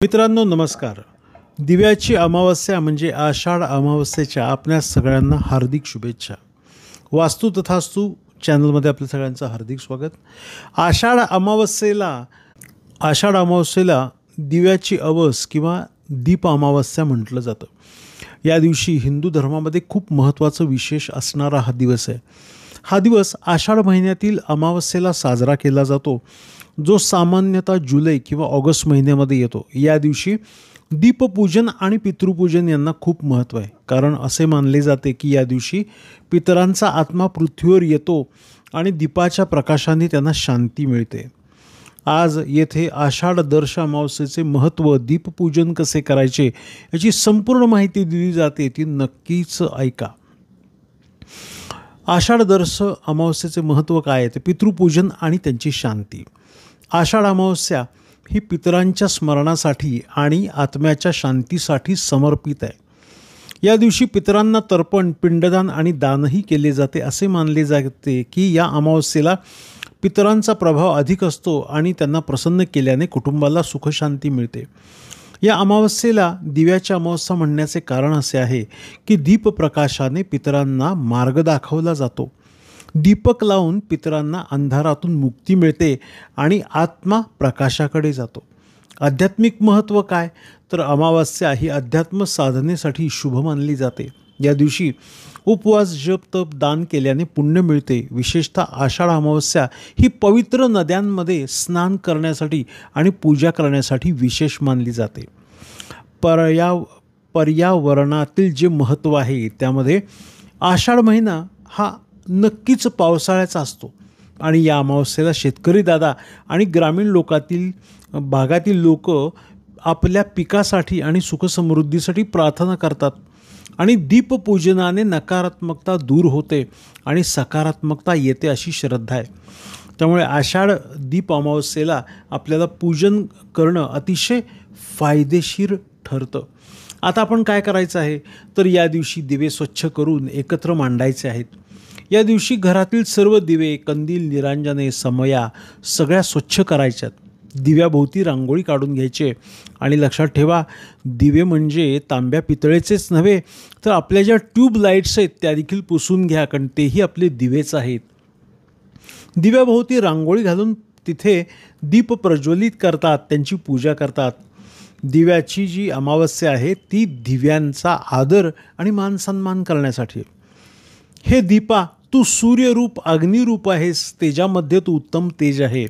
मित्रांनो नमस्कार. दिव्याची अमावस्या म्हणजे आषाढ अमावस्येच्या आपल्या सगळ्यांना हार्दिक शुभेच्छा. वास्तू तथास्तू चॅनलमध्ये आपल्या सगळ्यांचं हार्दिक स्वागत. आषाढ अमावस्येला दिव्याची अवस किंवा दीप अमावस्या म्हटलं जातं. या दिवशी हिंदू धर्मामध्ये खूप महत्त्वाचं विशेष असणारा हा दिवस आहे. हा दिवस आषाढ महिन्यातील अमावस्येला साजरा केला जातो, जो सामान्यतः जुलै किंवा ऑगस्ट महिन्यामध्ये येतो. या दिवशी दीपपूजन आणि पितृपूजन यांना खूप महत्त्व आहे, कारण असे मानले जाते की या दिवशी पितरांचा आत्मा पृथ्वीवर येतो आणि दीपाच्या प्रकाशाने त्यांना शांती मिळते. आज येथे आषाढ दर्श अमावस्येचे महत्त्व, दीपपूजन कसे करायचे याची संपूर्ण माहिती दिली जाते, ती नक्कीच ऐका. आषाढ दर्श अमावस्येचे महत्त्व काय आहे? ते पितृपूजन आणि त्यांची शांती. आषाढ अमावस्या ही पितरांच्या स्मरणासाठी आणि आत्म्याच्या शांतीसाठी समर्पित आहे. या दिवशी पितरांना तर्पण, पिंडदान आणि दानही केले जाते. असे मानले जाते की या अमावस्येला पितरांचा प्रभाव अधिक असतो आणि त्यांना प्रसन्न केल्याने कुटुंबाला सुखशांती मिळते. या अमावस्येला दिव्याची अमावस्या म्हणण्याचे कारण असे आहे की दीपप्रकाशाने पितरांना मार्ग दाखवला जातो. दीपक लावून पितरांना अंधारातून मुक्ती मिळते आणि आत्मा प्रकाशाकडे जातो. आध्यात्मिक महत्त्व काय? तर अमावस्या ही अध्यात्म साधनेसाठी शुभ मानली जाते. या दिवशी उपवास, जप, तप, दान केल्याने पुण्य मिळते. विशेषतः आषाढ अमावस्या ही पवित्र नद्यांमध्ये स्नान करण्यासाठी आणि पूजा करण्यासाठी विशेष मानली जाते. पर्यावरणातील जे महत्त्व आहे त्यामध्ये आषाढ महिना हा नक्कीच पावसाळ्याचा असतो आणि या अमावस्येला शेतकरी दादा आणि ग्रामीण भागातील लोक आपल्या पिकासाठी आणि सुखसमृद्धीसाठी प्रार्थना करतात आणि दीपपूजनाने नकारात्मकता दूर होते आणि सकारात्मकता येते अशी श्रद्धा आहे. त्यामुळे आषाढ दीप अमावस्येला आपल्याला पूजन करणं अतिशय फायदेशीर ठरतं. आता आपण काय करायचं आहे? तर या दिवशी दिवे स्वच्छ करून एकत्र मांडायचे आहेत. या दिवशी घरातील सर्व दिवे, कंदील, निरांजने, समया सगळ्या स्वच्छ करायच्यात. दिव्याभोवती रांगोळी काढून घ्यायचे आणि लक्षात ठेवा, दिवे म्हणजे तांब्या पितळेचेच नव्हे, तर आपल्या ज्या ट्यूब लाईट्स आहेत त्या देखील पुसून घ्या, कारण तेही आपले दिवेच आहेत. दिव्याभोवती रांगोळी घालून तिथे दीप प्रज्वलित करतात, त्यांची पूजा करतात. दिव्याची जी अमावस्या आहे ती दिव्यांचा आदर आणि मानसन्मान करण्यासाठी. हे दीपा, तू सूर्यरूप अग्निरूप आहेस, तेजामध्ये तू उत्तम तेज आहे.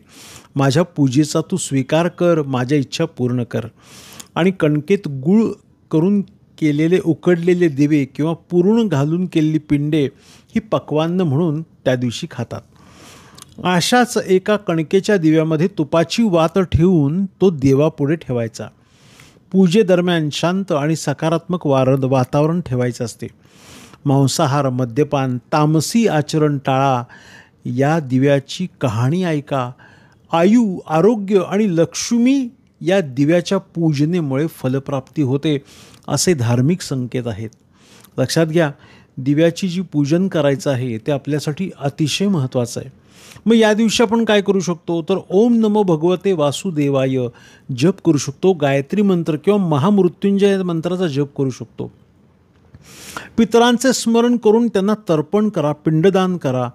माझ्या पूजेचा तू स्वीकार कर, माझ्या इच्छा पूर्ण कर. आणि कणकेत गुळ करून केलेले उकडलेले दिवे किंवा पुरण घालून केलेली पिंडे ही पक्वान्न म्हणून त्या दिवशी खातात. अशाच एका कणकेच्या दिव्यामध्ये तुपाची वात ठेवून तो देवापुढे ठेवायचा. पूजेदरम्यान शांत आणि सकारात्मक वातावरण ठेवायचं असते. मांसाहार, मद्यपान, तामसी आचरण टाळा. या दिव्याची कहाणी ऐका. आयु, आरोग्य आणि लक्ष्मी या दिव्याच्या पूजनेमुळे फलप्राप्ती होते असे धार्मिक संकेत आहेत. लक्षात घ्या, दिव्याची जी पूजन करायचं आहे ते आपल्यासाठी अतिशय महत्त्वाचं आहे. मग या दिवशी आपण काय करू शकतो? तर ओम नमो भगवते वासुदेवाय जप करू शकतो. गायत्री मंत्र किंवा महामृत्युंजय मंत्राचा जप करू शकतो. पितरांचे स्मरण करून त्यांना तर्पण करा, पिंडदान करा.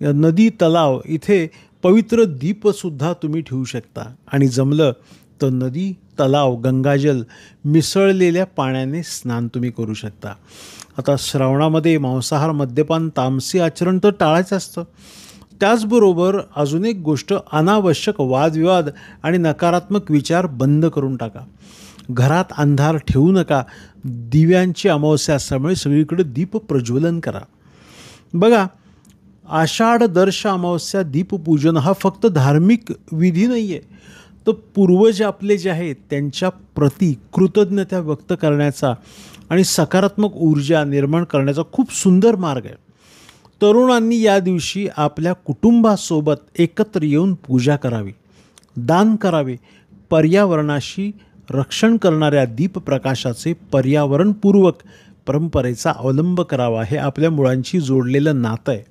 नदी, तलाव इथे पवित्र दीपसुद्धा तुम्ही ठेवू शकता आणि जमलं तर नदी, तलाव, गंगाजल मिसळलेल्या पाण्याने स्नान तुम्ही करू शकता. आता श्रावणामध्ये मांसाहार, मद्यपान, तामसी आचरण तर टाळायचं असतं. त्याचबरोबर अजून एक गोष्ट, अनावश्यक वादविवाद आणि नकारात्मक विचार बंद करून टाका. घरात अंधार ठेवू नका. दिव्यांची अमावस्या असल्यामुळे सगळीकडे दीप प्रज्वलन करा. बघा, आषाढ दर्श अमावस्या दीपपूजन हा फक्त धार्मिक विधी नाही आहे, तर पूर्वज आपले जे आहेत त्यांच्या प्रती कृतज्ञता व्यक्त करण्याचा आणि सकारात्मक ऊर्जा निर्माण करण्याचा खूप सुंदर मार्ग आहे. तरुणांनी या दिवशी आपल्या कुटुंबासोबत एकत्र येऊन पूजा करावी, दान करावे. पर्यावरणाशी रक्षण करणाऱ्या दीपप्रकाशाचे पर्यावरणपूर्वक परंपरेचा अवलंब करावा. हे आपल्या मुळांशी जोडलेलं नातं आहे.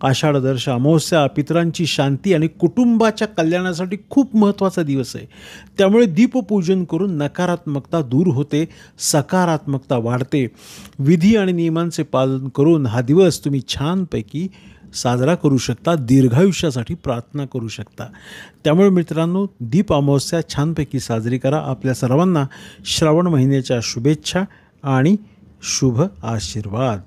आषाढदर्श अमावस्या पितरांची शांती आणि कुटुंबाच्या कल्याणासाठी खूप महत्त्वाचा दिवस आहे. त्यामुळे दीपपूजन करून नकारात्मकता दूर होते, सकारात्मकता वाढते. विधी आणि नियमांचे पालन करून हा दिवस तुम्ही छानपैकी साजरा करू शकता, दीर्घायुष्यासाठी प्रार्थना करू शकता. त्यामुळे मित्रांनो, दीप अमावस्या छानपैकी साजरी करा. आपल्या सर्वांना श्रावण महिन्याच्या शुभेच्छा आणि शुभ आशीर्वाद.